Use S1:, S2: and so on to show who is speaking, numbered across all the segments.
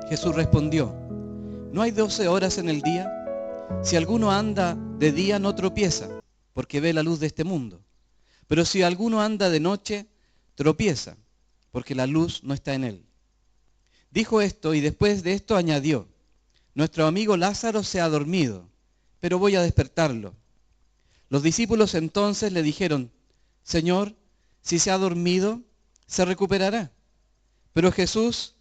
S1: Jesús respondió: ¿no hay 12 horas en el día? Si alguno anda de día no tropieza, porque ve la luz de este mundo. Pero si alguno anda de noche, tropieza, porque la luz no está en él. Dijo esto y después de esto añadió: nuestro amigo Lázaro se ha dormido, pero voy a despertarlo. Los discípulos entonces le dijeron: Señor, si se ha dormido, se recuperará. Pero Jesús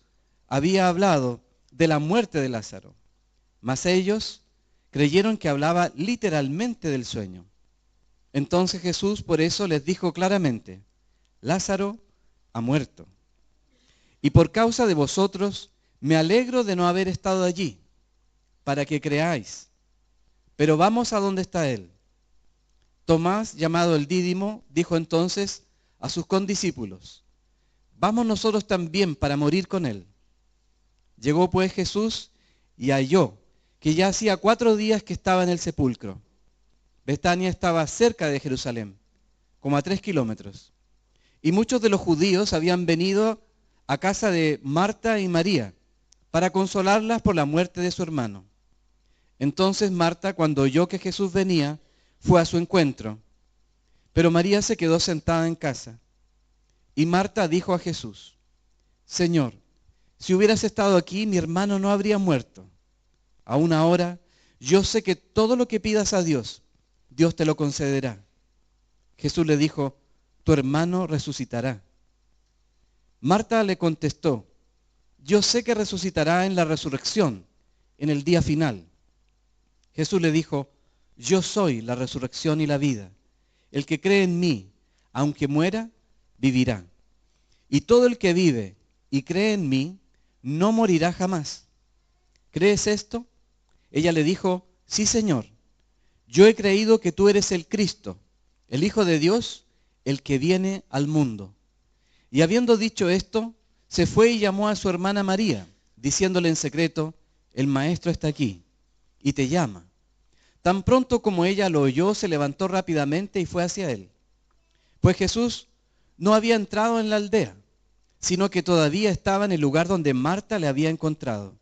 S1: había hablado de la muerte de Lázaro, mas ellos creyeron que hablaba literalmente del sueño. Entonces Jesús por eso les dijo claramente: Lázaro ha muerto. Y por causa de vosotros me alegro de no haber estado allí, para que creáis. Pero vamos a donde está él. Tomás, llamado el Dídimo, dijo entonces a sus condiscípulos: vamos nosotros también para morir con él. Llegó pues Jesús y halló que ya hacía 4 días que estaba en el sepulcro. Betania estaba cerca de Jerusalén, como a 3 kilómetros. Y muchos de los judíos habían venido a casa de Marta y María para consolarlas por la muerte de su hermano. Entonces Marta, cuando oyó que Jesús venía, fue a su encuentro. Pero María se quedó sentada en casa. Y Marta dijo a Jesús: Señor, si hubieras estado aquí, mi hermano no habría muerto. Aún ahora, yo sé que todo lo que pidas a Dios, Dios te lo concederá. Jesús le dijo: tu hermano resucitará. Marta le contestó: yo sé que resucitará en la resurrección, en el día final. Jesús le dijo: yo soy la resurrección y la vida. El que cree en mí, aunque muera, vivirá. Y todo el que vive y cree en mí, no morirá jamás. ¿Crees esto? Ella le dijo: sí, Señor. Yo he creído que tú eres el Cristo, el Hijo de Dios, el que viene al mundo. Y habiendo dicho esto, se fue y llamó a su hermana María, diciéndole en secreto: el maestro está aquí y te llama. Tan pronto como ella lo oyó, se levantó rápidamente y fue hacia él. Pues Jesús no había entrado en la aldea, sino que todavía estaba en el lugar donde Marta le había encontrado.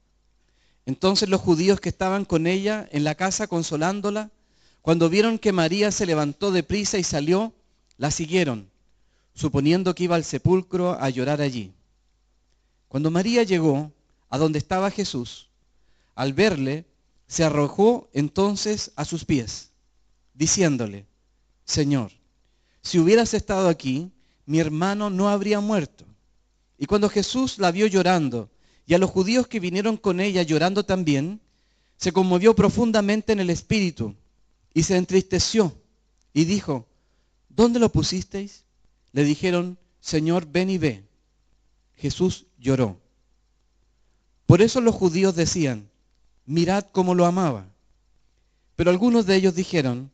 S1: Entonces los judíos que estaban con ella en la casa consolándola, cuando vieron que María se levantó deprisa y salió, la siguieron, suponiendo que iba al sepulcro a llorar allí. Cuando María llegó a donde estaba Jesús, al verle, se arrojó entonces a sus pies, diciéndole: Señor, si hubieras estado aquí, mi hermano no habría muerto. Y cuando Jesús la vio llorando, y a los judíos que vinieron con ella llorando también, se conmovió profundamente en el espíritu, y se entristeció, y dijo: ¿dónde lo pusisteis? Le dijeron: Señor, ven y ve. Jesús lloró. Por eso los judíos decían: mirad cómo lo amaba. Pero algunos de ellos dijeron: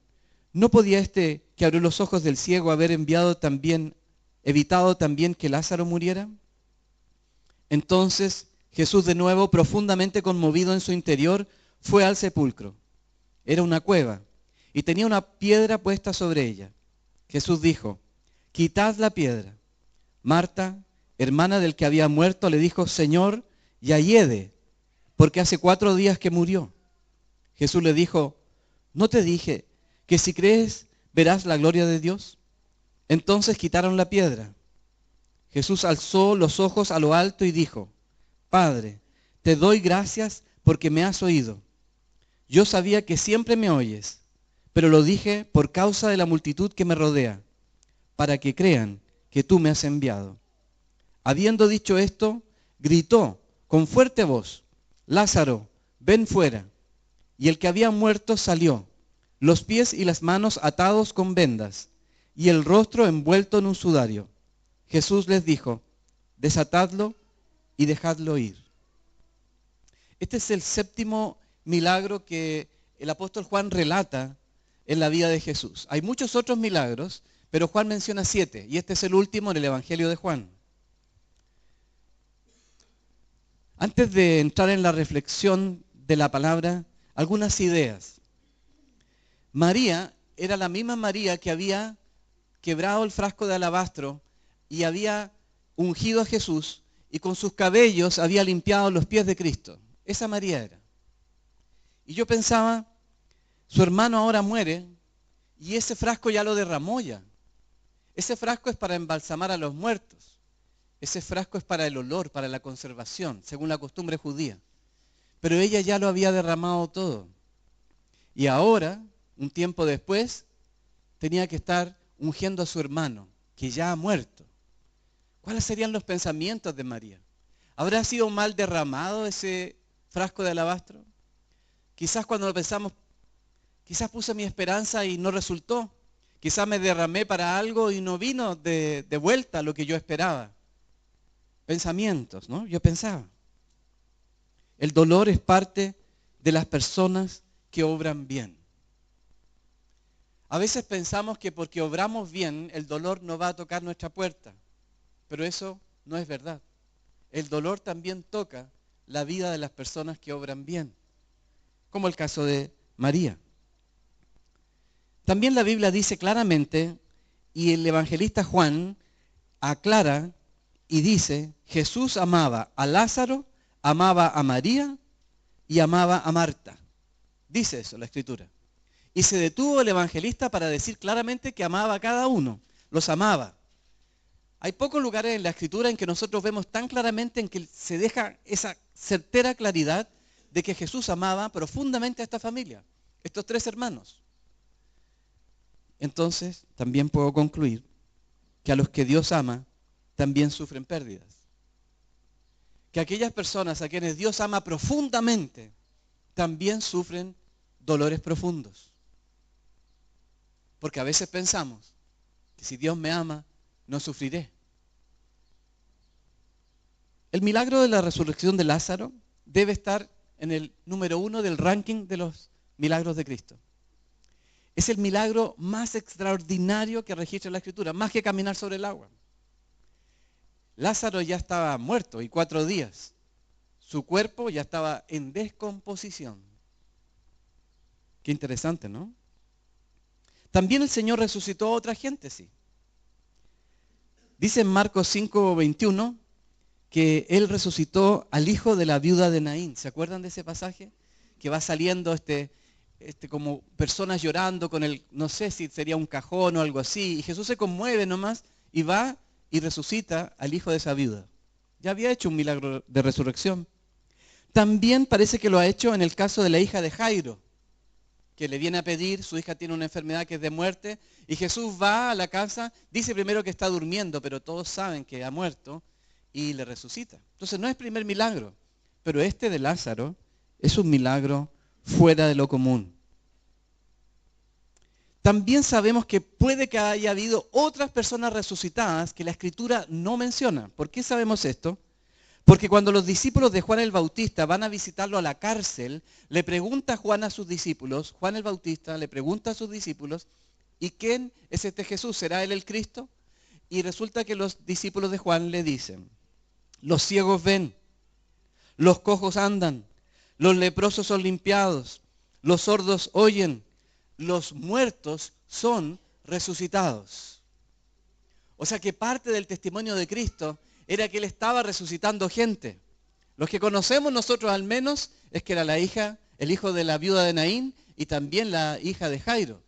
S1: ¿no podía este que abrió los ojos del ciego haber evitado también que Lázaro muriera? Entonces Jesús, de nuevo profundamente conmovido en su interior, fue al sepulcro. Era una cueva y tenía una piedra puesta sobre ella. Jesús dijo: quitad la piedra. Marta, hermana del que había muerto, le dijo: Señor, ya hiede, porque hace 4 días que murió. Jesús le dijo: ¿no te dije que si crees verás la gloria de Dios? Entonces quitaron la piedra. Jesús alzó los ojos a lo alto y dijo: Padre, te doy gracias porque me has oído. Yo sabía que siempre me oyes, pero lo dije por causa de la multitud que me rodea, para que crean que tú me has enviado. Habiendo dicho esto, gritó con fuerte voz: Lázaro, ven fuera. Y el que había muerto salió, los pies y las manos atados con vendas, y el rostro envuelto en un sudario. Jesús les dijo: desatadlo y dejadlo ir. Este es el 7º milagro que el apóstol Juan relata en la vida de Jesús. Hay muchos otros milagros, pero Juan menciona 7, y este es el último en el Evangelio de Juan. Antes de entrar en la reflexión de la palabra, algunas ideas. María era la misma María que había quebrado el frasco de alabastro y había ungido a Jesús y con sus cabellos había limpiado los pies de Cristo. Esa María era. Y yo pensaba, su hermano ahora muere y ese frasco ya lo derramó ya. Ese frasco es para embalsamar a los muertos. Ese frasco es para el olor, para la conservación, según la costumbre judía. Pero ella ya lo había derramado todo. Y ahora, un tiempo después, tenía que estar ungiendo a su hermano, que ya ha muerto. ¿Cuáles serían los pensamientos de María? ¿Habrá sido mal derramado ese frasco de alabastro? Quizás cuando lo pensamos, quizás puse mi esperanza y no resultó. Quizás me derramé para algo y no vino de vuelta lo que yo esperaba. Pensamientos, ¿no? Yo pensaba. El dolor es parte de las personas que obran bien. A veces pensamos que porque obramos bien, el dolor no va a tocar nuestra puerta. Pero eso no es verdad. El dolor también toca la vida de las personas que obran bien. Como el caso de María. También la Biblia dice claramente, y el evangelista Juan aclara y dice, Jesús amaba a Lázaro, amaba a María y amaba a Marta. Dice eso la Escritura. Y se detuvo el evangelista para decir claramente que amaba a cada uno, los amaba. Hay pocos lugares en la Escritura en que nosotros vemos tan claramente en que se deja esa certera claridad de que Jesús amaba profundamente a esta familia, estos tres hermanos. Entonces, también puedo concluir que a los que Dios ama, también sufren pérdidas. Que aquellas personas a quienes Dios ama profundamente, también sufren dolores profundos. Porque a veces pensamos que si Dios me ama, no sufriré. El milagro de la resurrección de Lázaro debe estar en el número 1 del ranking de los milagros de Cristo. Es el milagro más extraordinario que registra la Escritura, más que caminar sobre el agua. Lázaro ya estaba muerto y 4 días. Su cuerpo ya estaba en descomposición. Qué interesante, ¿no? También el Señor resucitó a otra gente, sí. Dice en Marcos 5:21 que Él resucitó al hijo de la viuda de Naín. ¿Se acuerdan de ese pasaje? Que va saliendo como personas llorando con el, no sé si sería un cajón o algo así. Y Jesús se conmueve nomás y va y resucita al hijo de esa viuda. Ya había hecho un milagro de resurrección. También parece que lo ha hecho en el caso de la hija de Jairo, que le viene a pedir, su hija tiene una enfermedad que es de muerte, y Jesús va a la casa, dice primero que está durmiendo, pero todos saben que ha muerto, y le resucita. Entonces no es primer milagro, pero este de Lázaro es un milagro fuera de lo común. También sabemos que puede que haya habido otras personas resucitadas que la Escritura no menciona. ¿Por qué sabemos esto? Porque cuando los discípulos de Juan el Bautista van a visitarlo a la cárcel, le pregunta Juan a sus discípulos, Juan el Bautista le pregunta a sus discípulos, ¿y quién es este Jesús? ¿Será él el Cristo? Y resulta que los discípulos de Juan le dicen, los ciegos ven, los cojos andan, los leprosos son limpiados, los sordos oyen, los muertos son resucitados. O sea que parte del testimonio de Cristo era que Él estaba resucitando gente. Los que conocemos nosotros al menos es que era el hijo de la viuda de Naín y también la hija de Jairo.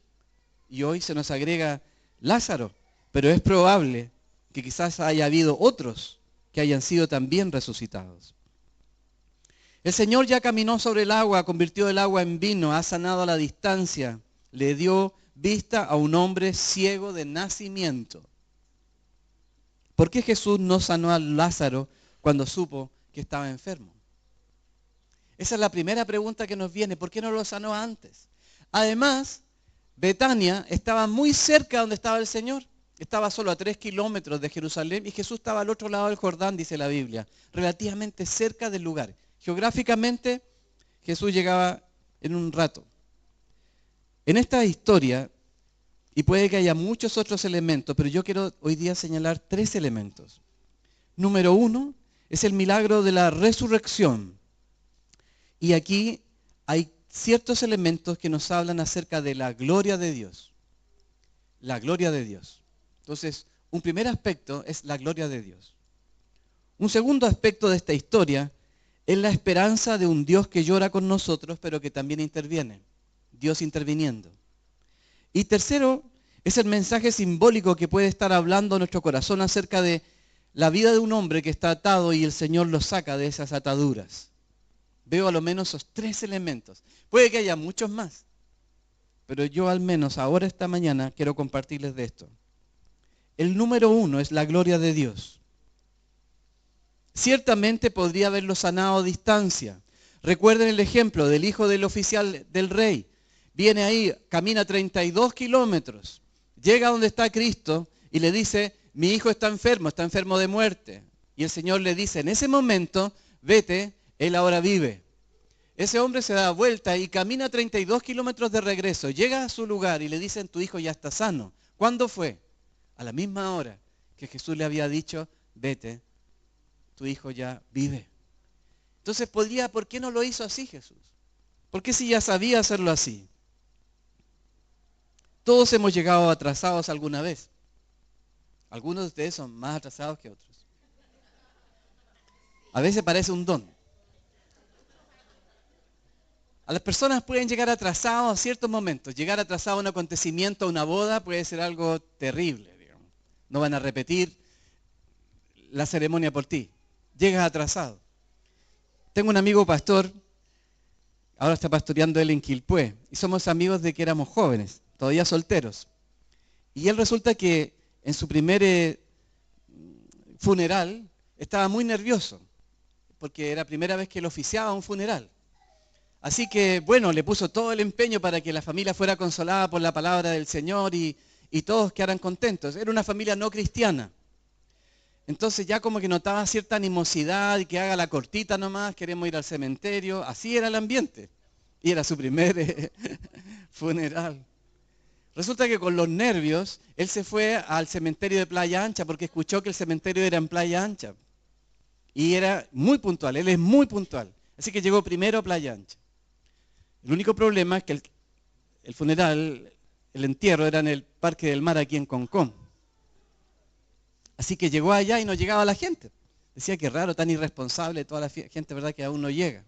S1: Y hoy se nos agrega Lázaro, pero es probable que quizás haya habido otros que hayan sido también resucitados. El Señor ya caminó sobre el agua, convirtió el agua en vino, ha sanado a la distancia, le dio vista a un hombre ciego de nacimiento. ¿Por qué Jesús no sanó a Lázaro cuando supo que estaba enfermo? Esa es la primera pregunta que nos viene. ¿Por qué no lo sanó antes? Además, Betania estaba muy cerca de donde estaba el Señor. Estaba solo a 3 kilómetros de Jerusalén y Jesús estaba al otro lado del Jordán, dice la Biblia, relativamente cerca del lugar. Geográficamente, Jesús llegaba en un rato. En esta historia, y puede que haya muchos otros elementos, pero yo quiero hoy día señalar 3 elementos. Número 1 es el milagro de la resurrección. Y aquí hay ciertos elementos que nos hablan acerca de la gloria de Dios. La gloria de Dios. Entonces, un primer aspecto es la gloria de Dios. Un segundo aspecto de esta historia es la esperanza de un Dios que llora con nosotros, pero que también interviene. Dios interviniendo. Y tercero, es el mensaje simbólico que puede estar hablando nuestro corazón acerca de la vida de un hombre que está atado y el Señor lo saca de esas ataduras. Veo a lo menos esos tres elementos. Puede que haya muchos más, pero yo al menos ahora esta mañana quiero compartirles de esto. El número uno es la gloria de Dios. Ciertamente podría haberlo sanado a distancia. Recuerden el ejemplo del hijo del oficial del rey. Viene ahí, camina 32 kilómetros, llega donde está Cristo y le dice, mi hijo está enfermo de muerte. Y el Señor le dice, en ese momento, vete, él ahora vive. Ese hombre se da vuelta y camina 32 kilómetros de regreso. Llega a su lugar y le dicen, tu hijo ya está sano. ¿Cuándo fue? A la misma hora que Jesús le había dicho, vete, tu hijo ya vive. Entonces, ¿por qué no lo hizo así Jesús? ¿Por qué si ya sabía hacerlo así? Todos hemos llegado atrasados alguna vez. Algunos de ustedes son más atrasados que otros. A veces parece un don. A las personas pueden llegar atrasados a ciertos momentos. Llegar atrasado a un acontecimiento, a una boda, puede ser algo terrible, digamos. No van a repetir la ceremonia por ti. Llegas atrasado. Tengo un amigo pastor, ahora está pastoreando él en Quilpué, y somos amigos de que éramos jóvenes, todavía solteros. Y él resulta que en su primer funeral estaba muy nervioso, porque era la primera vez que él oficiaba un funeral. Así que, bueno, le puso todo el empeño para que la familia fuera consolada por la palabra del Señor y todos quedaran contentos. Era una familia no cristiana. Entonces ya como que notaba cierta animosidad y que haga la cortita nomás, queremos ir al cementerio. Así era el ambiente. Y era su primer funeral. Resulta que con los nervios, él se fue al cementerio de Playa Ancha porque escuchó que el cementerio era en Playa Ancha. Y era muy puntual, él es muy puntual. Así que llegó primero a Playa Ancha. El único problema es que el funeral, el entierro era en el Parque del Mar aquí en Concón. Así que llegó allá y no llegaba la gente. Decía que raro, tan irresponsable toda la gente, ¿verdad? Que aún no llega.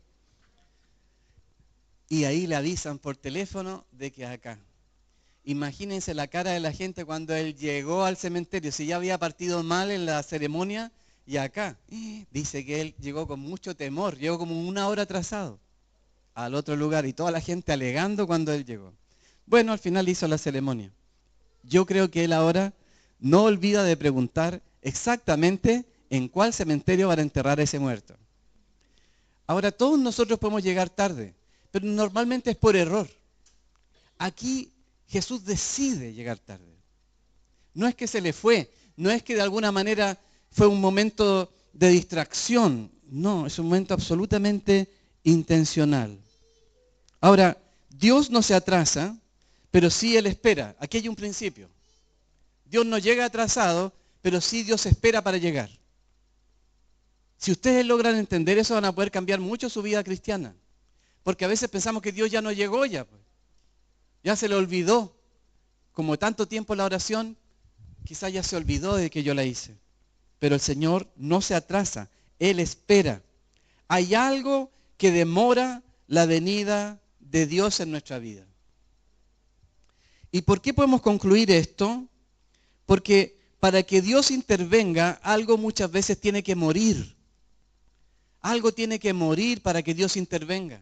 S1: Y ahí le avisan por teléfono de que acá. Imagínense la cara de la gente cuando él llegó al cementerio. Si ya había partido mal en la ceremonia y acá. Dice que él llegó con mucho temor, llegó como una hora atrasado al otro lugar y toda la gente alegando cuando él llegó. Bueno, al final hizo la ceremonia. Yo creo que él ahora no olvida de preguntar exactamente en cuál cementerio van a enterrar a ese muerto. Ahora, todos nosotros podemos llegar tarde, pero normalmente es por error. Aquí Jesús decide llegar tarde. No es que se le fue, no es que de alguna manera fue un momento de distracción. No, es un momento absolutamente intencional. Ahora, Dios no se atrasa, pero sí Él espera. Aquí hay un principio. Dios no llega atrasado, pero sí Dios espera para llegar. Si ustedes logran entender eso, van a poder cambiar mucho su vida cristiana. Porque a veces pensamos que Dios ya no llegó ya. Ya se le olvidó. Como tanto tiempo la oración, quizás ya se olvidó de que yo la hice. Pero el Señor no se atrasa. Él espera. Hay algo que demora la venida de Dios en nuestra vida. ¿Y por qué podemos concluir esto? Porque para que Dios intervenga, algo muchas veces tiene que morir. Algo tiene que morir para que Dios intervenga.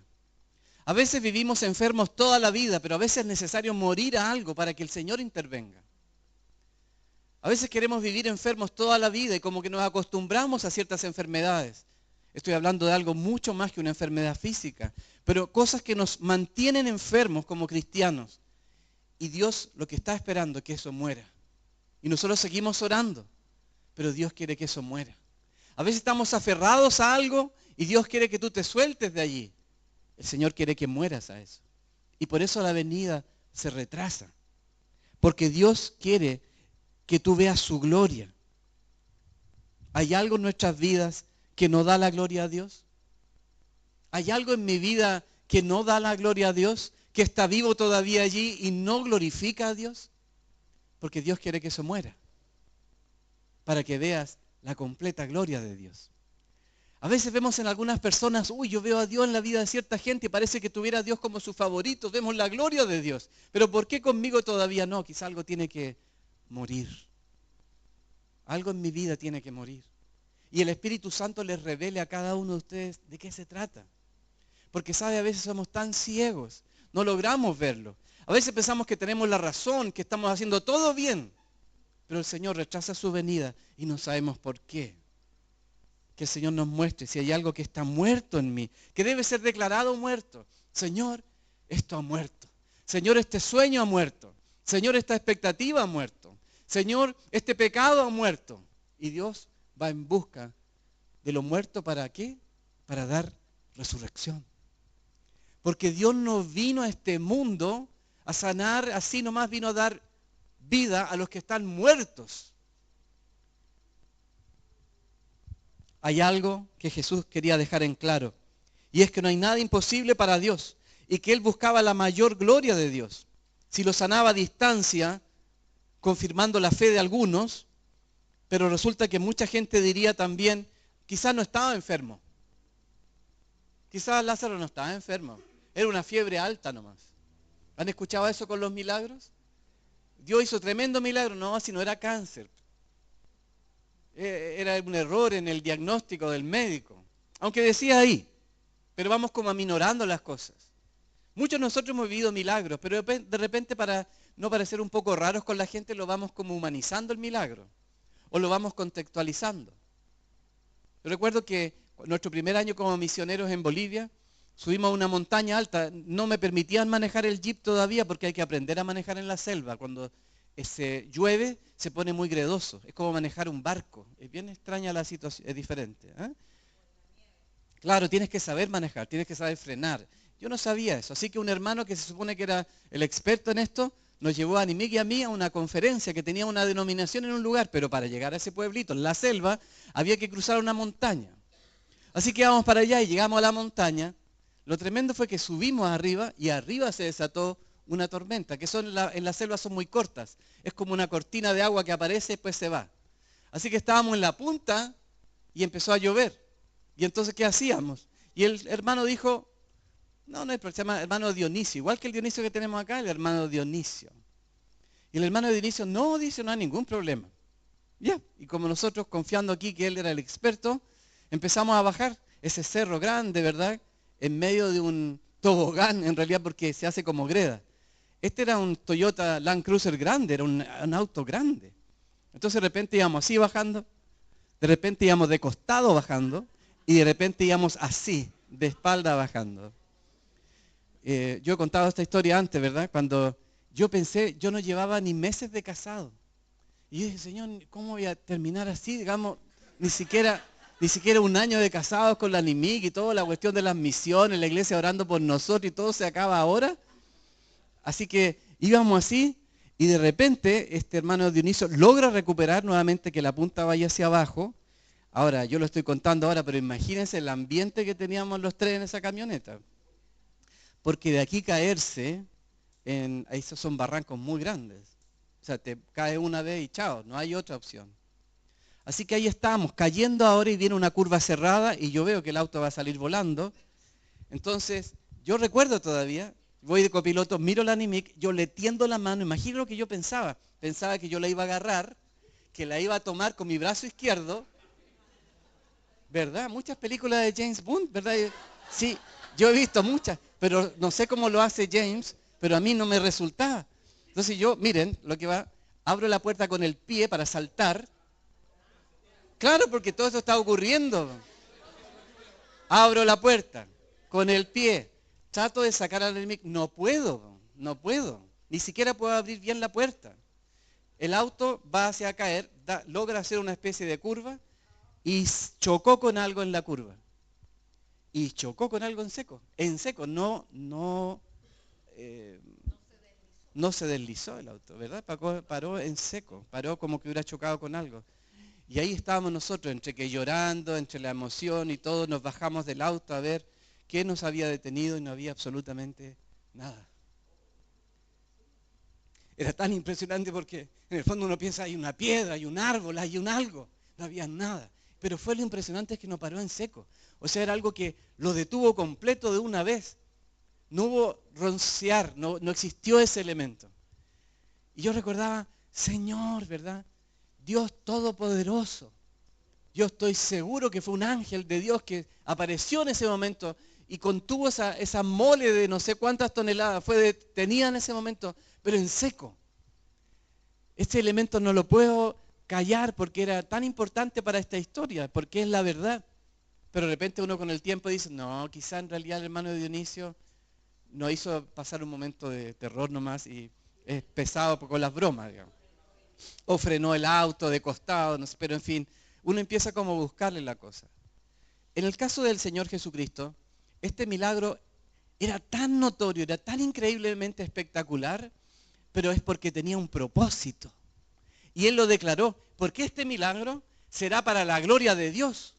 S1: A veces vivimos enfermos toda la vida, pero a veces es necesario morir a algo para que el Señor intervenga. A veces queremos vivir enfermos toda la vida y como que nos acostumbramos a ciertas enfermedades. Estoy hablando de algo mucho más que una enfermedad física, pero cosas que nos mantienen enfermos como cristianos. Y Dios lo que está esperando es que eso muera. Y nosotros seguimos orando, pero Dios quiere que eso muera. A veces estamos aferrados a algo y Dios quiere que tú te sueltes de allí. El Señor quiere que mueras a eso. Y por eso la venida se retrasa. Porque Dios quiere que tú veas su gloria. ¿Hay algo en nuestras vidas que no da la gloria a Dios? ¿Hay algo en mi vida que no da la gloria a Dios? ¿Que está vivo todavía allí y no glorifica a Dios? Porque Dios quiere que eso muera. Para que veas la completa gloria de Dios. A veces vemos en algunas personas, uy, yo veo a Dios en la vida de cierta gente y parece que tuviera a Dios como su favorito, vemos la gloria de Dios. Pero ¿por qué conmigo todavía no? Quizá algo tiene que morir. Algo en mi vida tiene que morir. Y el Espíritu Santo les revele a cada uno de ustedes de qué se trata. Porque sabe, a veces somos tan ciegos, no logramos verlo. A veces pensamos que tenemos la razón, que estamos haciendo todo bien. Pero el Señor rechaza su venida y no sabemos por qué. Que el Señor nos muestre si hay algo que está muerto en mí, que debe ser declarado muerto. Señor, esto ha muerto. Señor, este sueño ha muerto. Señor, esta expectativa ha muerto. Señor, este pecado ha muerto. Y Dios va en busca de lo muerto, ¿para qué? Para dar resurrección. Porque Dios no vino a este mundo a sanar, así nomás vino a dar vida a los que están muertos. Hay algo que Jesús quería dejar en claro, y es que no hay nada imposible para Dios, y que Él buscaba la mayor gloria de Dios. Si lo sanaba a distancia, confirmando la fe de algunos, pero resulta que mucha gente diría también, quizás no estaba enfermo. Quizás Lázaro no estaba enfermo, era una fiebre alta nomás. ¿Han escuchado eso con los milagros? Dios hizo tremendo milagro, no, si no era cáncer. Era un error en el diagnóstico del médico. Aunque decía ahí, pero vamos como aminorando las cosas. Muchos de nosotros hemos vivido milagros, pero de repente para no parecer un poco raros con la gente, lo vamos como humanizando el milagro. O lo vamos contextualizando. Yo recuerdo que nuestro primer año como misioneros en Bolivia, subimos a una montaña alta. No me permitían manejar el jeep todavía porque hay que aprender a manejar en la selva. Cuando llueve se pone muy gredoso. Es como manejar un barco. Es bien extraña la situación, es diferente. Claro, tienes que saber manejar, tienes que saber frenar. Yo no sabía eso. Así que un hermano que se supone que era el experto en esto, nos llevó a Nimic y a mí a una conferencia que tenía una denominación en un lugar, pero para llegar a ese pueblito, en la selva, había que cruzar una montaña. Así que íbamos para allá y llegamos a la montaña. Lo tremendo fue que subimos arriba y arriba se desató una tormenta, que en la selva son muy cortas. Es como una cortina de agua que aparece y después se va. Así que estábamos en la punta y empezó a llover. Y entonces, ¿qué hacíamos? Y el hermano dijo, no hay problema, se llama hermano Dionisio, igual que el Dionisio que tenemos acá, el hermano Dionisio. Y el hermano Dionisio no dice, no hay ningún problema. Ya, y como nosotros confiando aquí que él era el experto, empezamos a bajar ese cerro grande, ¿verdad? En medio de un tobogán, en realidad porque se hace como greda. Este era un Toyota Land Cruiser grande, era un auto grande. Entonces de repente íbamos así bajando, de repente íbamos de costado bajando, y de repente íbamos así, de espalda bajando. Yo he contado esta historia antes, ¿verdad? Cuando yo pensé, yo no llevaba ni meses de casado. Y yo dije, Señor, ¿cómo voy a terminar así? Digamos, ni siquiera un año de casados con la Nimic y toda la cuestión de las misiones, la iglesia orando por nosotros y todo se acaba ahora. Así que íbamos así y de repente este hermano Dionisio logra recuperar nuevamente que la punta vaya hacia abajo. Ahora, yo lo estoy contando ahora, pero imagínense el ambiente que teníamos los tres en esa camioneta. Porque de aquí caerse, esos son barrancos muy grandes. O sea, te cae una vez y chao, no hay otra opción. Así que ahí estamos, cayendo ahora y viene una curva cerrada y yo veo que el auto va a salir volando. Entonces, yo recuerdo todavía, voy de copiloto, miro la Nimic, yo le tiendo la mano, imagino lo que yo pensaba. Pensaba que yo la iba a agarrar, que la iba a tomar con mi brazo izquierdo. ¿Verdad? Muchas películas de James Bond, ¿verdad? Sí, yo he visto muchas, pero no sé cómo lo hace James, pero a mí no me resultaba. Entonces yo, miren, lo que va, abro la puerta con el pie para saltar. Claro, porque todo eso está ocurriendo. Abro la puerta con el pie. Trato de sacar al enemigo. No puedo. Ni siquiera puedo abrir bien la puerta. El auto va hacia caer, logra hacer una especie de curva y chocó con algo en la curva. Y chocó con algo en seco. En seco, no se deslizó el auto, ¿verdad? Paró en seco, paró como que hubiera chocado con algo. Y ahí estábamos nosotros, entre que llorando, entre la emoción y todo, nos bajamos del auto a ver qué nos había detenido y no había absolutamente nada. Era tan impresionante porque en el fondo uno piensa, hay una piedra, hay un árbol, hay un algo. no había nada. Pero fue lo impresionante es que no paró en seco. O sea, era algo que lo detuvo completo de una vez. No hubo roncear, no existió ese elemento. Y yo recordaba, Señor, ¿verdad? Dios Todopoderoso. Yo estoy seguro que fue un ángel de Dios que apareció en ese momento y contuvo esa mole de no sé cuántas toneladas. Fue detenida en ese momento, pero en seco. Este elemento no lo puedo callar porque era tan importante para esta historia, porque es la verdad. Pero de repente uno con el tiempo dice, no, quizá en realidad el hermano de Dionisio nos hizo pasar un momento de terror nomás y es pesado con las bromas, digamos. O frenó el auto de costado, no sé, pero en fin, uno empieza como a buscarle la cosa. En el caso del Señor Jesucristo, este milagro era tan notorio, era tan increíblemente espectacular, pero es porque tenía un propósito. Y Él lo declaró, porque este milagro será para la gloria de Dios.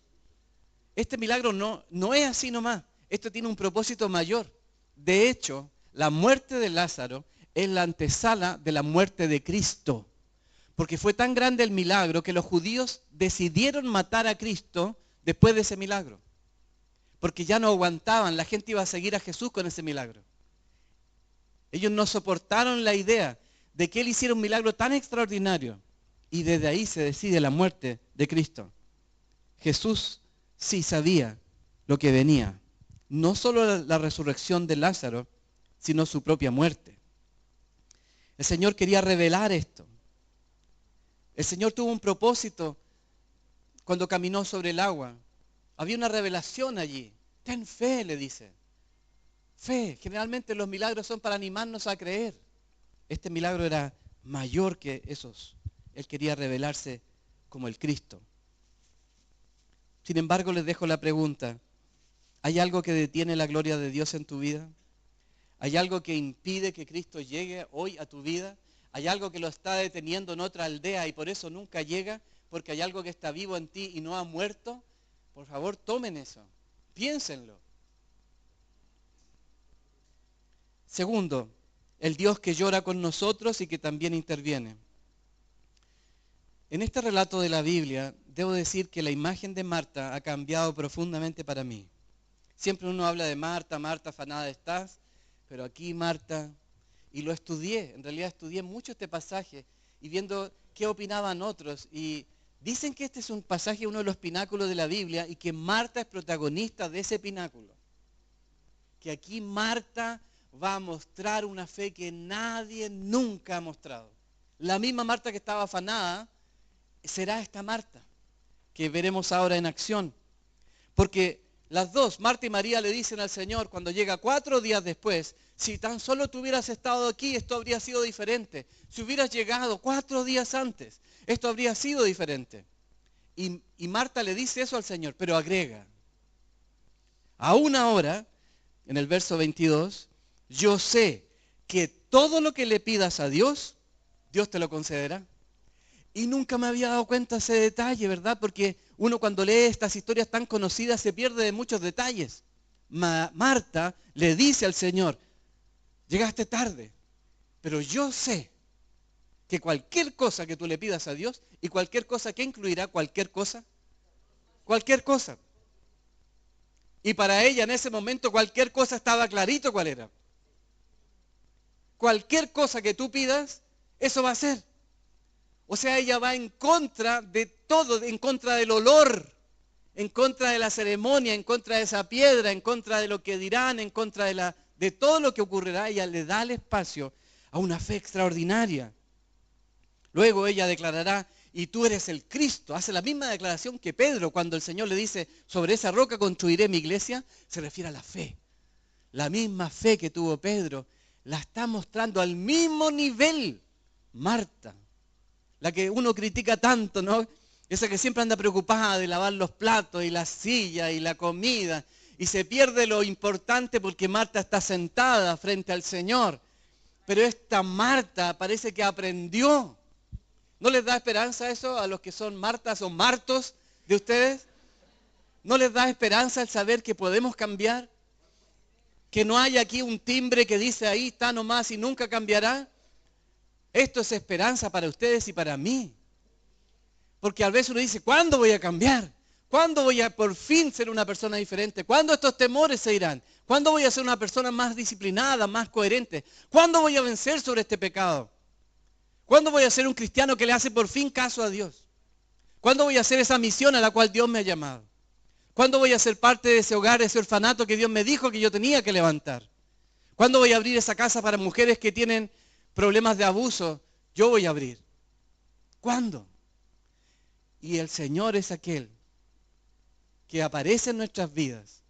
S1: Este milagro no es así nomás, esto tiene un propósito mayor. De hecho, la muerte de Lázaro es la antesala de la muerte de Cristo. Porque fue tan grande el milagro que los judíos decidieron matar a Cristo después de ese milagro. Porque ya no aguantaban, la gente iba a seguir a Jesús con ese milagro. Ellos no soportaron la idea de que Él hiciera un milagro tan extraordinario. Y desde ahí se decide la muerte de Cristo. Jesús sí sabía lo que venía. No solo la resurrección de Lázaro, sino su propia muerte. El Señor quería revelar esto. El Señor tuvo un propósito cuando caminó sobre el agua. Había una revelación allí. Ten fe, le dice. Fe. Generalmente los milagros son para animarnos a creer. Este milagro era mayor que esos. Él quería revelarse como el Cristo. Sin embargo, les dejo la pregunta. ¿Hay algo que detiene la gloria de Dios en tu vida? ¿Hay algo que impide que Cristo llegue hoy a tu vida? ¿Hay algo que lo está deteniendo en otra aldea y por eso nunca llega? Porque hay algo que está vivo en ti y no ha muerto. Por favor, tomen eso. Piénsenlo. Segundo, el Dios que llora con nosotros y que también interviene. En este relato de la Biblia, debo decir que la imagen de Marta ha cambiado profundamente para mí. Siempre uno habla de Marta, Marta, afanada estás, pero aquí Marta, y lo estudié, en realidad estudié mucho este pasaje y viendo qué opinaban otros. Y dicen que este es un pasaje, uno de los pináculos de la Biblia y que Marta es protagonista de ese pináculo. Que aquí Marta va a mostrar una fe que nadie nunca ha mostrado. La misma Marta que estaba afanada será esta Marta, que veremos ahora en acción. Porque las dos, Marta y María, le dicen al Señor cuando llega 4 días después, si tan solo tú hubieras estado aquí, esto habría sido diferente. Si hubieras llegado 4 días antes, esto habría sido diferente. Y Marta le dice eso al Señor, pero agrega, aún ahora, en el verso 22, yo sé que todo lo que le pidas a Dios, Dios te lo concederá. Y nunca me había dado cuenta de ese detalle, ¿verdad? Porque uno cuando lee estas historias tan conocidas se pierde de muchos detalles. Marta le dice al Señor, llegaste tarde, pero yo sé que cualquier cosa que tú le pidas a Dios, y cualquier cosa que incluirá cualquier cosa. Y para ella en ese momento cualquier cosa estaba clarito cuál era. Cualquier cosa que tú pidas, eso va a ser. O sea, ella va en contra de todo, en contra del olor, en contra de la ceremonia, en contra de esa piedra, en contra de lo que dirán, en contra de todo lo que ocurrirá. Ella le da el espacio a una fe extraordinaria. Luego ella declarará, y tú eres el Cristo. Hace la misma declaración que Pedro cuando el Señor le dice, sobre esa roca construiré mi iglesia. Se refiere a la fe. La misma fe que tuvo Pedro la está mostrando al mismo nivel Marta. La que uno critica tanto, ¿no? Esa que siempre anda preocupada de lavar los platos y la silla y la comida. Y se pierde lo importante porque Marta está sentada frente al Señor. Pero esta Marta parece que aprendió. ¿No les da esperanza eso a los que son Martas o Martos de ustedes? ¿No les da esperanza el saber que podemos cambiar? Que no hay aquí un timbre que dice ahí está nomás y nunca cambiará. Esto es esperanza para ustedes y para mí. Porque a veces uno dice, ¿cuándo voy a cambiar? ¿Cuándo voy a por fin ser una persona diferente? ¿Cuándo estos temores se irán? ¿Cuándo voy a ser una persona más disciplinada, más coherente? ¿Cuándo voy a vencer sobre este pecado? ¿Cuándo voy a ser un cristiano que le hace por fin caso a Dios? ¿Cuándo voy a hacer esa misión a la cual Dios me ha llamado? ¿Cuándo voy a ser parte de ese hogar, de ese orfanato que Dios me dijo que yo tenía que levantar? ¿Cuándo voy a abrir esa casa para mujeres que tienen problemas de abuso? Yo voy a abrir. ¿Cuándo? Y el Señor es aquel que aparece en nuestras vidas.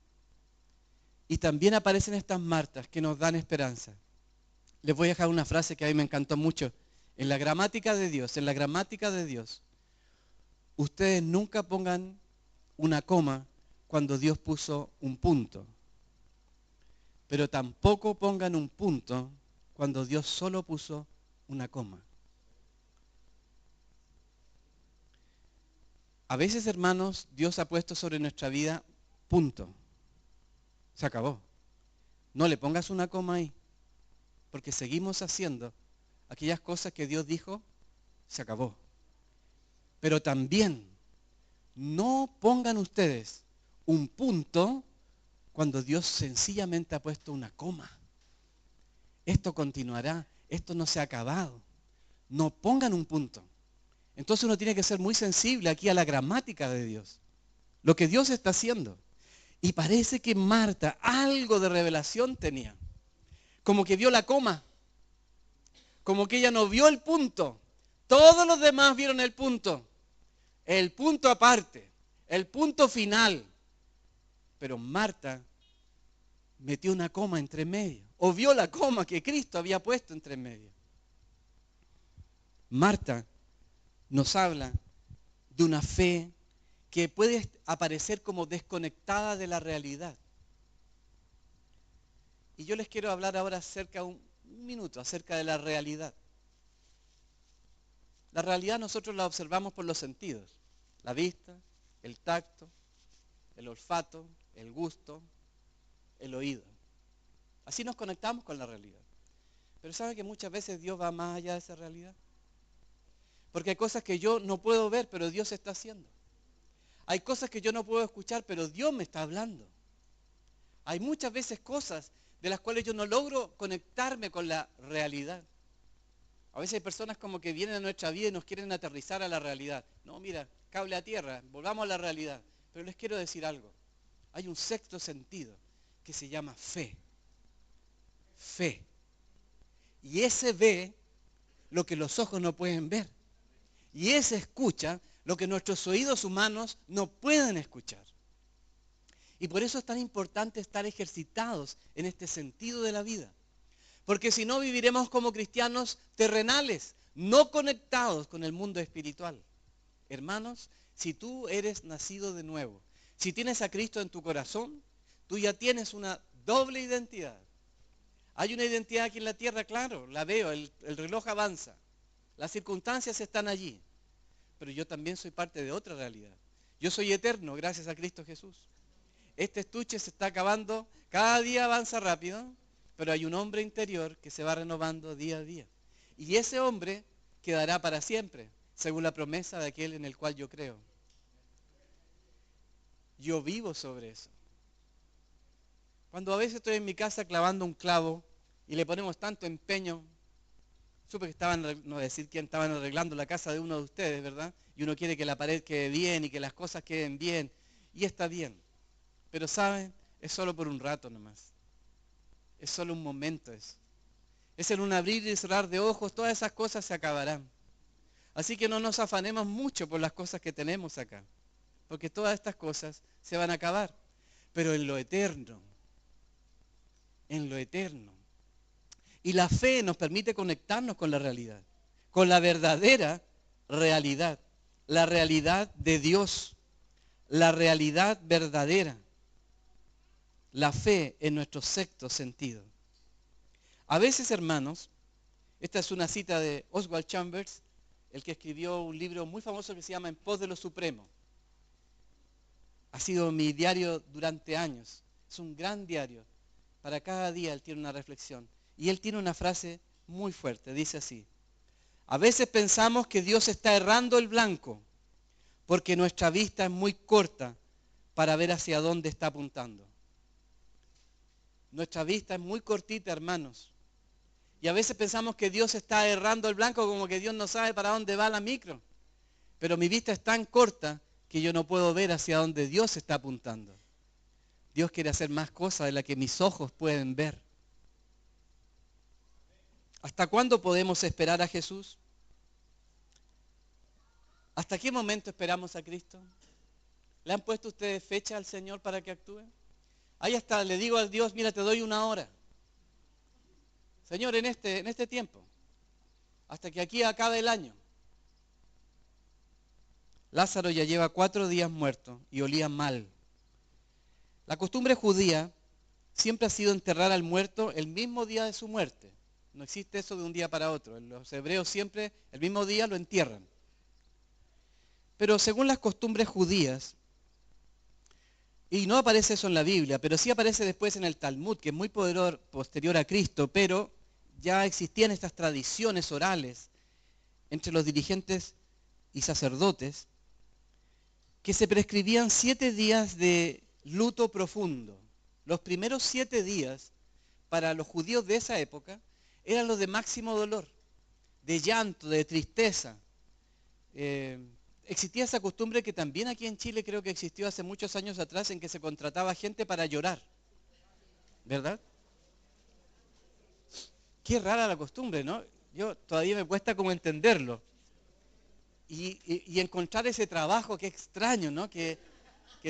S1: Y también aparecen estas Martas que nos dan esperanza. Les voy a dejar una frase que a mí me encantó mucho. En la gramática de Dios, ustedes nunca pongan una coma cuando Dios puso un punto. Pero tampoco pongan un punto cuando Dios solo puso una coma. A veces, hermanos, Dios ha puesto sobre nuestra vida punto. Se acabó. No le pongas una coma ahí, porque seguimos haciendo aquellas cosas que Dios dijo, se acabó. Pero también no pongan ustedes un punto cuando Dios sencillamente ha puesto una coma. Esto continuará, esto no se ha acabado. No pongan un punto. Entonces uno tiene que ser muy sensible aquí a la gramática de Dios. Lo que Dios está haciendo. Y parece que Marta algo de revelación tenía. Como que vio la coma. Como que ella no vio el punto. Todos los demás vieron el punto. El punto aparte. El punto final. Pero Marta metió una coma entre medio. O vio la coma que Cristo había puesto entre medio. Marta nos habla de una fe que puede aparecer como desconectada de la realidad. Y yo les quiero hablar ahora acerca, un minuto, acerca de la realidad. La realidad nosotros la observamos por los sentidos. La vista, el tacto, el olfato, el gusto, el oído. Así nos conectamos con la realidad. Pero ¿saben que muchas veces Dios va más allá de esa realidad? Porque hay cosas que yo no puedo ver, pero Dios está haciendo. Hay cosas que yo no puedo escuchar, pero Dios me está hablando. Hay muchas veces cosas de las cuales yo no logro conectarme con la realidad. A veces hay personas como que vienen a nuestra vida y nos quieren aterrizar a la realidad. No, mira, cable a tierra, volvamos a la realidad. Pero les quiero decir algo. Hay un sexto sentido que se llama fe. Fe. Y ese ve lo que los ojos no pueden ver. Y ese escucha lo que nuestros oídos humanos no pueden escuchar. Y por eso es tan importante estar ejercitados en este sentido de la vida. Porque si no viviremos como cristianos terrenales, no conectados con el mundo espiritual. Hermanos, si tú eres nacido de nuevo, si tienes a Cristo en tu corazón, tú ya tienes una doble identidad. Hay una identidad aquí en la tierra, claro, la veo, el reloj avanza. Las circunstancias están allí. Pero yo también soy parte de otra realidad. Yo soy eterno gracias a Cristo Jesús. Este estuche se está acabando, cada día avanza rápido, pero hay un hombre interior que se va renovando día a día. Y ese hombre quedará para siempre, según la promesa de aquel en el cual yo creo. Yo vivo sobre eso. Cuando a veces estoy en mi casa clavando un clavo y le ponemos tanto empeño, supe que estaban, no voy a decir quién, estaban arreglando la casa de uno de ustedes, ¿verdad? Y uno quiere que la pared quede bien y que las cosas queden bien. Y está bien. Pero ¿saben? Es solo por un rato nomás. Es solo un momento eso. Es en un abrir y cerrar de ojos, todas esas cosas se acabarán. Así que no nos afanemos mucho por las cosas que tenemos acá. Porque todas estas cosas se van a acabar. Pero en lo eterno. En lo eterno. Y la fe nos permite conectarnos con la realidad, con la verdadera realidad, la realidad de Dios, la realidad verdadera, la fe en nuestro sexto sentido. A veces, hermanos, esta es una cita de Oswald Chambers, el que escribió un libro muy famoso que se llama En pos de lo supremo. Ha sido mi diario durante años, es un gran diario. Para cada día él tiene una reflexión. Y él tiene una frase muy fuerte, dice así: a veces pensamos que Dios está errando el blanco porque nuestra vista es muy corta para ver hacia dónde está apuntando. Nuestra vista es muy cortita, hermanos. Y a veces pensamos que Dios está errando el blanco, como que Dios no sabe para dónde va la micro. Pero mi vista es tan corta que yo no puedo ver hacia dónde Dios está apuntando. Dios quiere hacer más cosas de las que mis ojos pueden ver. ¿Hasta cuándo podemos esperar a Jesús? ¿Hasta qué momento esperamos a Cristo? ¿Le han puesto ustedes fecha al Señor para que actúe? Ahí hasta le digo a Dios, mira, te doy 1 hora. Señor, en este tiempo, hasta que aquí acabe el año. Lázaro ya lleva 4 días muerto y olía mal. La costumbre judía siempre ha sido enterrar al muerto el mismo día de su muerte. No existe eso de un día para otro. Los hebreos siempre el mismo día lo entierran. Pero según las costumbres judías, y no aparece eso en la Biblia, pero sí aparece después en el Talmud, que es muy posterior a Cristo, pero ya existían estas tradiciones orales entre los dirigentes y sacerdotes, que se prescribían 7 días de luto profundo. Los primeros 7 días, para los judíos de esa época, eran los de máximo dolor, de llanto, de tristeza. Existía esa costumbre que también aquí en Chile creo que existió hace muchos años atrás, en que se contrataba gente para llorar, ¿verdad? Qué rara la costumbre, ¿no? Yo todavía me cuesta como entenderlo. Y encontrar ese trabajo, qué extraño, ¿no? Que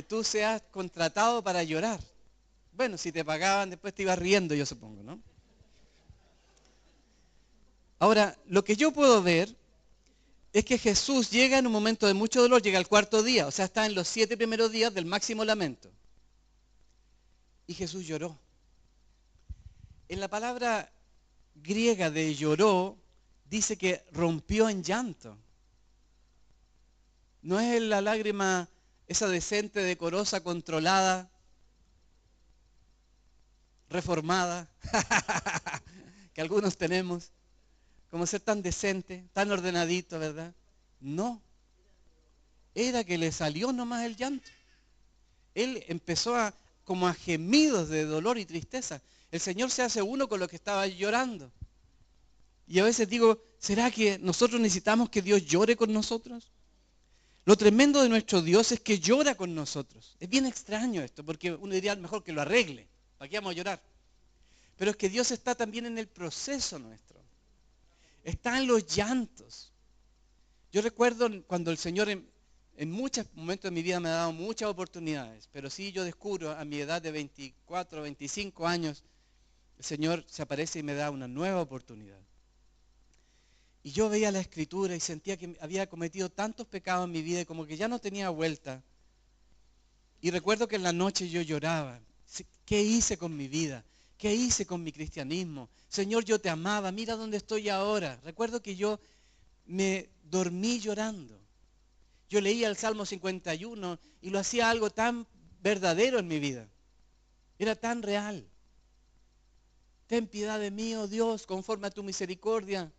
S1: tú seas contratado para llorar. Bueno, si te pagaban, después te ibas riendo, yo supongo, ¿no? Ahora, lo que yo puedo ver es que Jesús llega en un momento de mucho dolor, llega al 4.º día, o sea, está en los 7 primeros días del máximo lamento. Y Jesús lloró. En la palabra griega de lloró, dice que rompió en llanto. No es la lágrima esa decente, decorosa, controlada, reformada, que algunos tenemos, como ser tan decente, tan ordenadito, ¿verdad? No, era que le salió nomás el llanto. Él empezó como a gemidos de dolor y tristeza. El Señor se hace uno con lo que estaba llorando. Y a veces digo, ¿será que nosotros necesitamos que Dios llore con nosotros? Lo tremendo de nuestro Dios es que llora con nosotros. Es bien extraño esto, porque uno diría mejor que lo arregle. ¿Para qué vamos a llorar? Pero es que Dios está también en el proceso nuestro. Está en los llantos. Yo recuerdo cuando el Señor en muchos momentos de mi vida me ha dado muchas oportunidades, pero sí yo descubro a mi edad de 24, 25 años, el Señor se aparece y me da una nueva oportunidad. Y yo veía la Escritura y sentía que había cometido tantos pecados en mi vida y como que ya no tenía vuelta. Y recuerdo que en la noche yo lloraba. ¿Qué hice con mi vida? ¿Qué hice con mi cristianismo? Señor, yo te amaba, mira dónde estoy ahora. Recuerdo que yo me dormí llorando. Yo leía el Salmo 51 y lo hacía algo tan verdadero en mi vida. Era tan real. Ten piedad de mí, oh Dios, conforme a tu misericordia.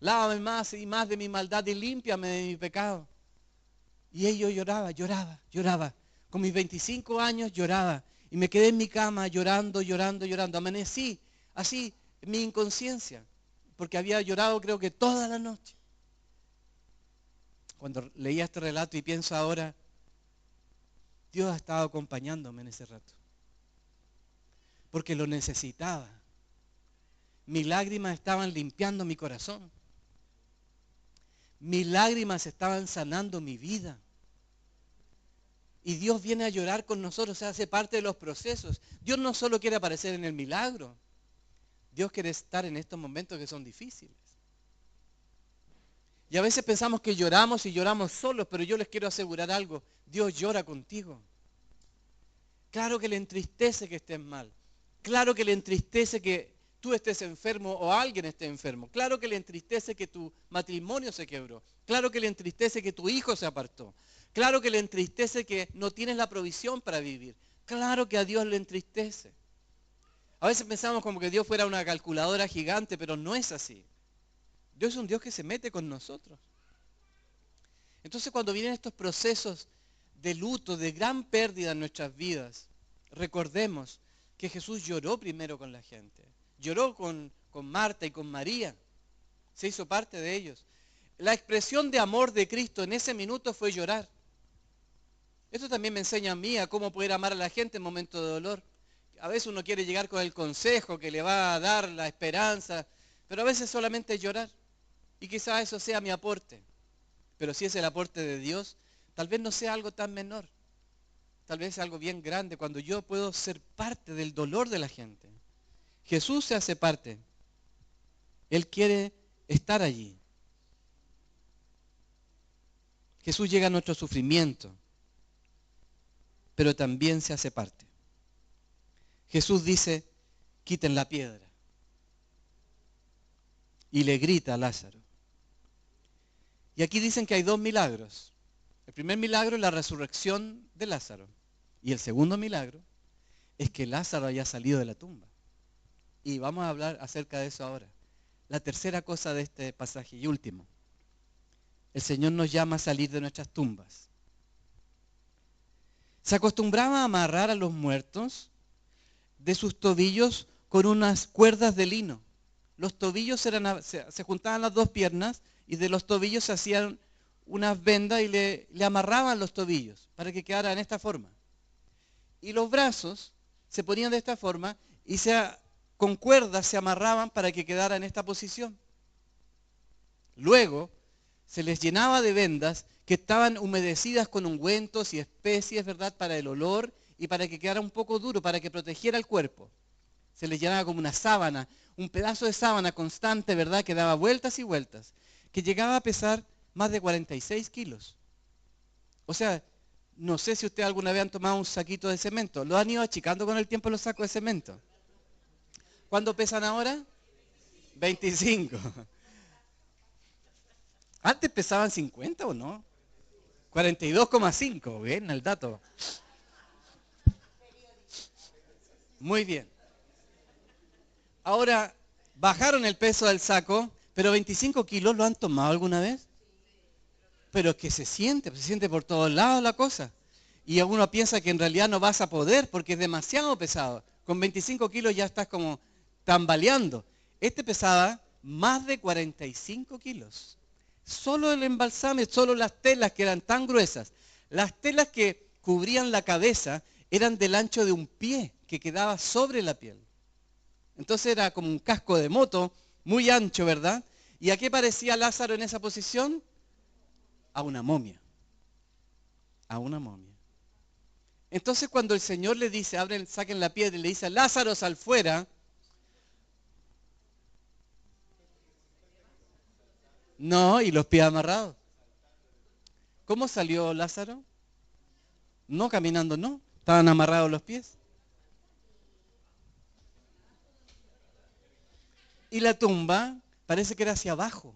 S1: Lávame más y más de mi maldad y límpiame de mi pecado. Y yo lloraba, lloraba, lloraba. Con mis 25 años lloraba. Y me quedé en mi cama llorando, llorando, llorando. Amanecí así en mi inconsciencia. Porque había llorado creo que toda la noche. Cuando leía este relato y pienso ahora, Dios ha estado acompañándome en ese rato. Porque lo necesitaba. Mis lágrimas estaban limpiando mi corazón. Mis lágrimas estaban sanando mi vida. Y Dios viene a llorar con nosotros, o sea, hace parte de los procesos. Dios no solo quiere aparecer en el milagro. Dios quiere estar en estos momentos que son difíciles. Y a veces pensamos que lloramos y lloramos solos, pero yo les quiero asegurar algo. Dios llora contigo. Claro que le entristece que estés mal. Claro que le entristece que tú estés enfermo o alguien esté enfermo. Claro que le entristece que tu matrimonio se quebró. Claro que le entristece que tu hijo se apartó. Claro que le entristece que no tienes la provisión para vivir. Claro que a Dios le entristece. A veces pensamos como que Dios fuera una calculadora gigante, pero no es así. Dios es un Dios que se mete con nosotros. Entonces cuando vienen estos procesos de luto, de gran pérdida en nuestras vidas, recordemos que Jesús lloró primero con la gente. Lloró con Marta y con María. Se hizo parte de ellos. La expresión de amor de Cristo en ese minuto fue llorar. Esto también me enseña a mí a cómo poder amar a la gente en momentos de dolor. A veces uno quiere llegar con el consejo que le va a dar la esperanza, pero a veces solamente es llorar. Y quizás eso sea mi aporte. Pero si es el aporte de Dios, tal vez no sea algo tan menor. Tal vez sea algo bien grande cuando yo puedo ser parte del dolor de la gente. Jesús se hace parte. Él quiere estar allí. Jesús llega a nuestro sufrimiento, pero también se hace parte. Jesús dice, quiten la piedra. Y le grita a Lázaro. Y aquí dicen que hay dos milagros. El primer milagro es la resurrección de Lázaro. Y el segundo milagro es que Lázaro haya salido de la tumba. Y vamos a hablar acerca de eso ahora. La tercera cosa de este pasaje y último. El Señor nos llama a salir de nuestras tumbas. Se acostumbraba a amarrar a los muertos de sus tobillos con unas cuerdas de lino. Los tobillos se juntaban las dos piernas y de los tobillos se hacían unas vendas y le amarraban los tobillos para que quedara en esta forma. Y los brazos se ponían de esta forma y con cuerdas se amarraban para que quedara en esta posición. Luego se les llenaba de vendas que estaban humedecidas con ungüentos y especies, ¿verdad?, para el olor y para que quedara un poco duro, para que protegiera el cuerpo. Se les llenaba como una sábana, un pedazo de sábana constante, ¿verdad?, que daba vueltas y vueltas, que llegaba a pesar más de 46 kilos. O sea, no sé si ustedes alguna vez han tomado un saquito de cemento. ¿Lo han ido achicando con el tiempo los sacos de cemento? ¿Cuánto pesan ahora? 25. ¿Antes pesaban 50 o no? 42,5, ¿ven el dato? Muy bien. Ahora, bajaron el peso del saco, pero 25 kilos ¿lo han tomado alguna vez? Pero es que se siente por todos lados la cosa. Y uno piensa que en realidad no vas a poder porque es demasiado pesado. Con 25 kilos ya estás como tambaleando. Este pesaba más de 45 kilos. Solo el embalsame, solo las telas que eran tan gruesas. Las telas que cubrían la cabeza eran del ancho de un pie que quedaba sobre la piel. Entonces era como un casco de moto, muy ancho, ¿verdad? ¿Y a qué parecía Lázaro en esa posición? A una momia. A una momia. Entonces cuando el Señor le dice, saquen la piedra y le dice, Lázaro, sal fuera. No, y los pies amarrados. ¿Cómo salió Lázaro? No, caminando no. Estaban amarrados los pies. Y la tumba parece que era hacia abajo.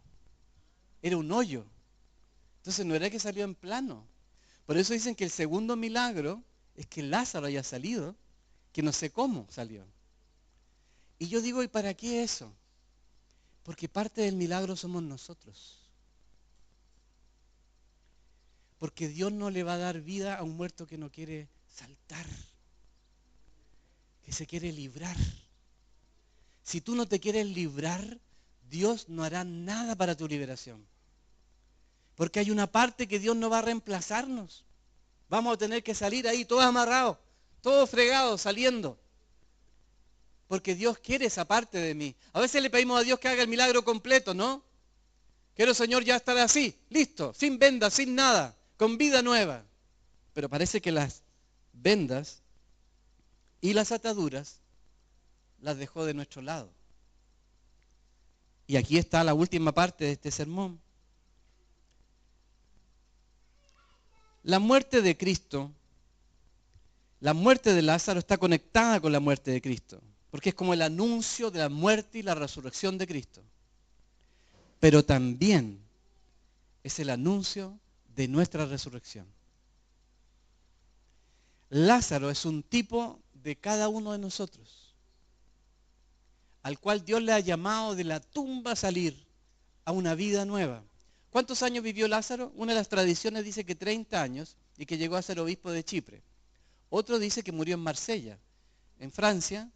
S1: Era un hoyo. Entonces no era que salió en plano. Por eso dicen que el segundo milagro es que Lázaro haya salido, que no sé cómo salió. Y yo digo, ¿y para qué eso? Porque parte del milagro somos nosotros. Porque Dios no le va a dar vida a un muerto que no quiere saltar, que se quiere librar. Si tú no te quieres librar, Dios no hará nada para tu liberación. Porque hay una parte que Dios no va a reemplazarnos. Vamos a tener que salir ahí todos amarrados, todos fregados, saliendo. Porque Dios quiere esa parte de mí. A veces le pedimos a Dios que haga el milagro completo, ¿no? Quiero, Señor, ya estar así, listo, sin vendas, sin nada, con vida nueva. Pero parece que las vendas y las ataduras las dejó de nuestro lado. Y aquí está la última parte de este sermón. La muerte de Cristo, la muerte de Lázaro está conectada con la muerte de Cristo, porque es como el anuncio de la muerte y la resurrección de Cristo. Pero también es el anuncio de nuestra resurrección. Lázaro es un tipo de cada uno de nosotros, al cual Dios le ha llamado de la tumba a salir a una vida nueva. ¿Cuántos años vivió Lázaro? Una de las tradiciones dice que 30 años y que llegó a ser obispo de Chipre. Otro dice que murió en Marsella, en Francia,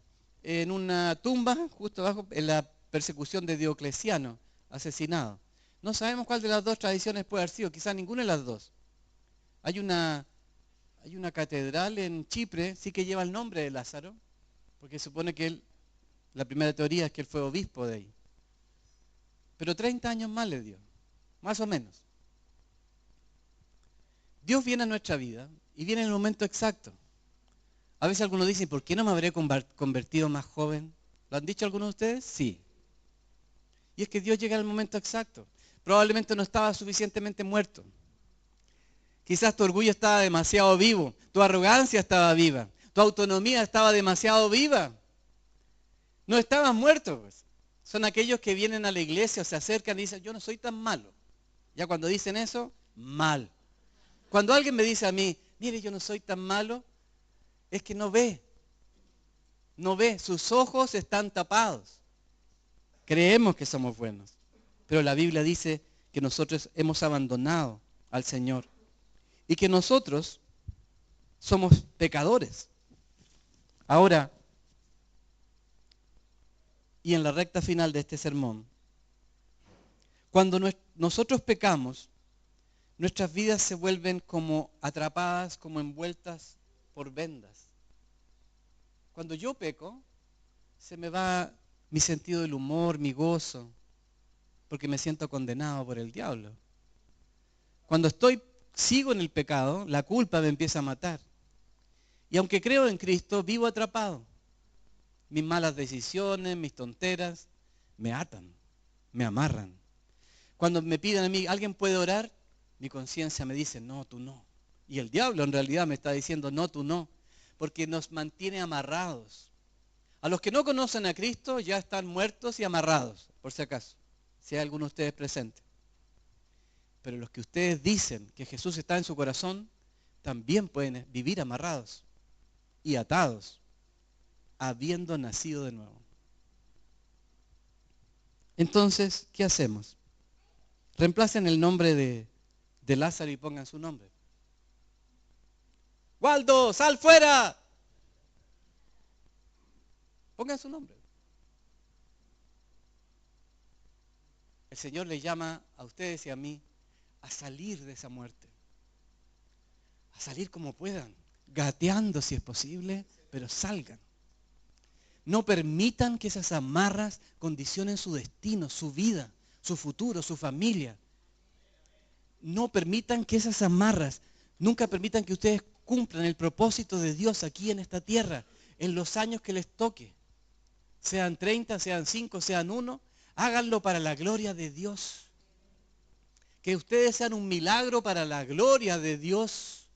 S1: en una tumba justo abajo, en la persecución de Diocleciano, asesinado. No sabemos cuál de las dos tradiciones puede haber sido, quizás ninguna de las dos. Hay una catedral en Chipre, sí que lleva el nombre de Lázaro, porque supone que él, la primera teoría es que él fue obispo de ahí. Pero 30 años más le dio, más o menos. Dios viene a nuestra vida y viene en el momento exacto. A veces algunos dicen, ¿por qué no me habré convertido más joven? ¿Lo han dicho algunos de ustedes? Sí. Y es que Dios llega en el momento exacto. Probablemente no estaba suficientemente muerto. Quizás tu orgullo estaba demasiado vivo, tu arrogancia estaba viva, tu autonomía estaba demasiado viva. No estabas muerto, pues. Son aquellos que vienen a la iglesia o se acercan y dicen, yo no soy tan malo. Ya cuando dicen eso, mal. Cuando alguien me dice a mí, mire, yo no soy tan malo, es que no ve. No ve, sus ojos están tapados. Creemos que somos buenos, pero la Biblia dice que nosotros hemos abandonado al Señor y que nosotros somos pecadores. Ahora, y en la recta final de este sermón, cuando nosotros pecamos, nuestras vidas se vuelven como atrapadas, como envueltas por vendas. Cuando yo peco, se me va mi sentido del humor, mi gozo, porque me siento condenado por el diablo. Cuando sigo en el pecado, la culpa me empieza a matar. Y aunque creo en Cristo, vivo atrapado. Mis malas decisiones, mis tonteras, me atan, me amarran. Cuando me piden a mí, ¿alguien puede orar? Mi conciencia me dice, no, tú no. Y el diablo en realidad me está diciendo, no, tú no. Porque nos mantiene amarrados. A los que no conocen a Cristo ya están muertos y amarrados, por si acaso, si hay alguno de ustedes presente. Pero los que ustedes dicen que Jesús está en su corazón, también pueden vivir amarrados y atados, habiendo nacido de nuevo. Entonces, ¿qué hacemos? Reemplacen el nombre de Lázaro y pongan su nombre. Waldo, sal fuera. Pongan su nombre. El Señor les llama a ustedes y a mí a salir de esa muerte. A salir como puedan, gateando si es posible, pero salgan. No permitan que esas amarras condicionen su destino, su vida, su futuro, su familia. No permitan que esas amarras, nunca permitan que ustedes cumplan el propósito de Dios aquí en esta tierra, en los años que les toque. Sean 30, sean 5, sean 1, háganlo para la gloria de Dios. Que ustedes sean un milagro para la gloria de Dios.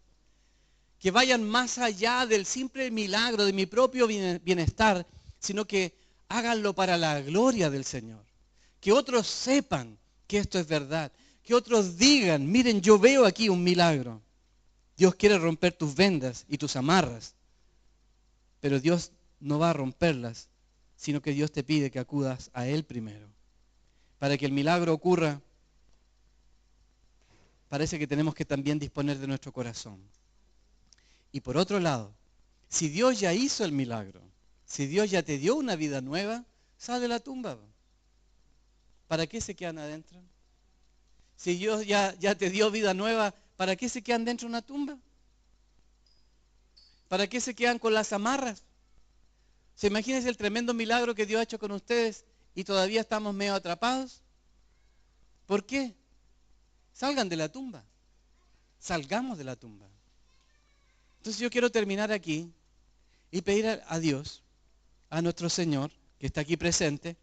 S1: Que vayan más allá del simple milagro de mi propio bienestar, sino que háganlo para la gloria del Señor. Que otros sepan que esto es verdad. Que otros digan, miren, yo veo aquí un milagro. Dios quiere romper tus vendas y tus amarras. Pero Dios no va a romperlas, sino que Dios te pide que acudas a Él primero. Para que el milagro ocurra, parece que tenemos que también disponer de nuestro corazón. Y por otro lado, si Dios ya hizo el milagro, si Dios ya te dio una vida nueva, sal de la tumba. ¿Para qué se quedan adentro? Si Dios ya te dio vida nueva, ¿para qué se quedan dentro de una tumba? ¿Para qué se quedan con las amarras? ¿Se imaginen el tremendo milagro que Dios ha hecho con ustedes y todavía estamos medio atrapados? ¿Por qué? Salgan de la tumba. Salgamos de la tumba. Entonces yo quiero terminar aquí y pedir a Dios, a nuestro Señor, que está aquí presente.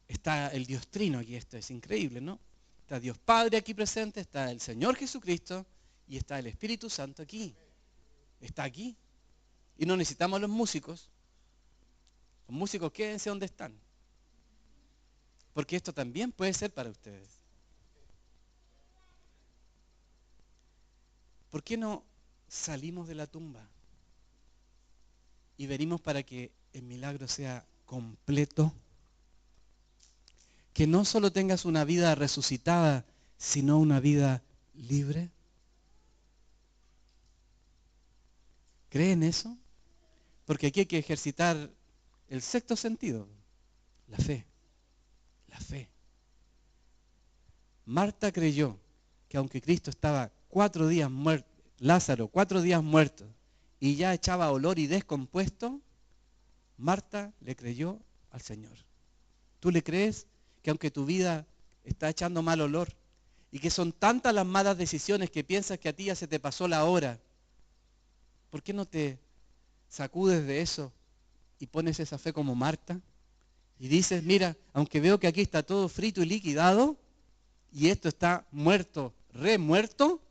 S1: Está el Dios Trino aquí, esto es increíble, ¿no? Está Dios Padre aquí presente, está el Señor Jesucristo y está el Espíritu Santo aquí. Está aquí. Y no necesitamos a los músicos. Los músicos quédense donde están. Porque esto también puede ser para ustedes. ¿Por qué no salimos de la tumba y venimos para que el milagro sea completo? Que no solo tengas una vida resucitada, sino una vida libre? ¿Cree en eso? Porque aquí hay que ejercitar el sexto sentido, la fe. La fe. Marta creyó que aunque Cristo estaba 4 días muerto, Lázaro 4 días muerto, y ya echaba olor y descompuesto, Marta le creyó al Señor. ¿Tú le crees que aunque tu vida está echando mal olor y que son tantas las malas decisiones que piensas que a ti ya se te pasó la hora, ¿por qué no te sacudes de eso y pones esa fe como Marta? Y dices, mira, aunque veo que aquí está todo frito y liquidado y esto está muerto, remuerto,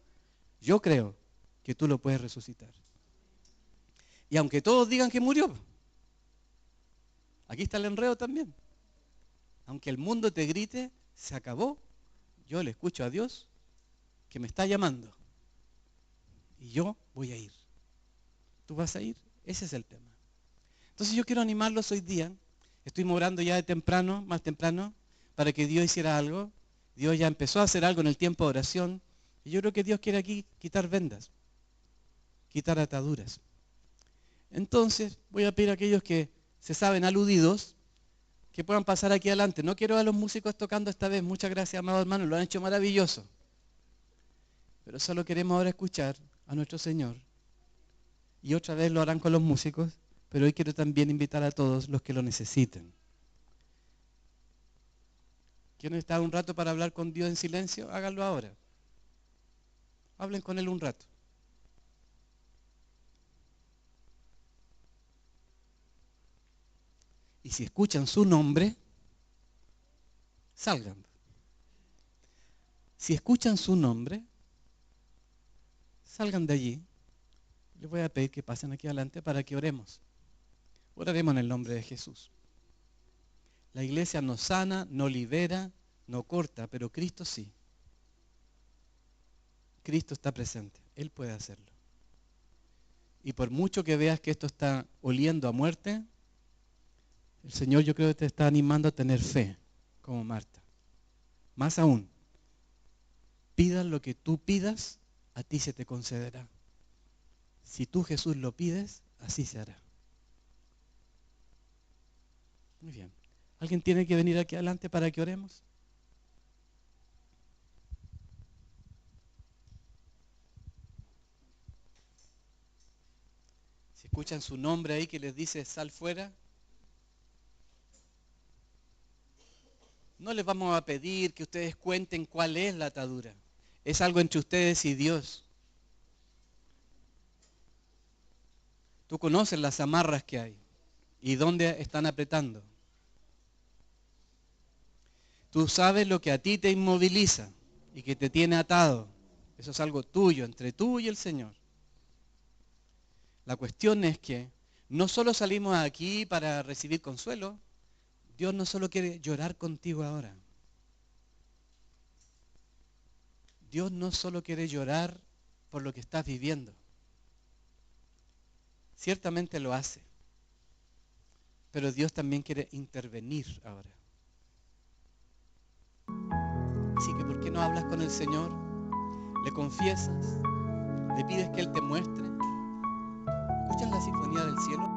S1: yo creo que tú lo puedes resucitar. Y aunque todos digan que murió, aquí está el enredo también. Aunque el mundo te grite, se acabó, yo le escucho a Dios que me está llamando. Y yo voy a ir. ¿Tú vas a ir? Ese es el tema. Entonces yo quiero animarlos hoy día. Estoy orando ya de temprano, más temprano, para que Dios hiciera algo. Dios ya empezó a hacer algo en el tiempo de oración. Y yo creo que Dios quiere aquí quitar vendas, quitar ataduras. Entonces voy a pedir a aquellos que se saben aludidos, que puedan pasar aquí adelante. No quiero a los músicos tocando esta vez. Muchas gracias, amados hermanos. Lo han hecho maravilloso. Pero solo queremos ahora escuchar a nuestro Señor. Y otra vez lo harán con los músicos. Pero hoy quiero también invitar a todos los que lo necesiten. ¿Quieren estar un rato para hablar con Dios en silencio? Háganlo ahora. Hablen con Él un rato. Y si escuchan su nombre, salgan. Si escuchan su nombre, salgan de allí. Les voy a pedir que pasen aquí adelante para que oremos. Oraremos en el nombre de Jesús. La iglesia no sana, no libera, no corta, pero Cristo sí. Cristo está presente. Él puede hacerlo. Y por mucho que veas que esto está oliendo a muerte, el Señor yo creo que te está animando a tener fe, como Marta. Más aún, pidas lo que tú pidas, a ti se te concederá. Si tú, Jesús, lo pides, así se hará. Muy bien. ¿Alguien tiene que venir aquí adelante para que oremos? Si escuchan su nombre ahí que les dice sal fuera, no les vamos a pedir que ustedes cuenten cuál es la atadura. Es algo entre ustedes y Dios. Tú conoces las amarras que hay y dónde están apretando. Tú sabes lo que a ti te inmoviliza y que te tiene atado. Eso es algo tuyo, entre tú y el Señor. La cuestión es que no solo salimos aquí para recibir consuelo, Dios no solo quiere llorar contigo ahora. Dios no solo quiere llorar por lo que estás viviendo. Ciertamente lo hace. Pero Dios también quiere intervenir ahora. Así que ¿por qué no hablas con el Señor? Le confiesas, le pides que Él te muestre. ¿Escuchas la sinfonía del cielo?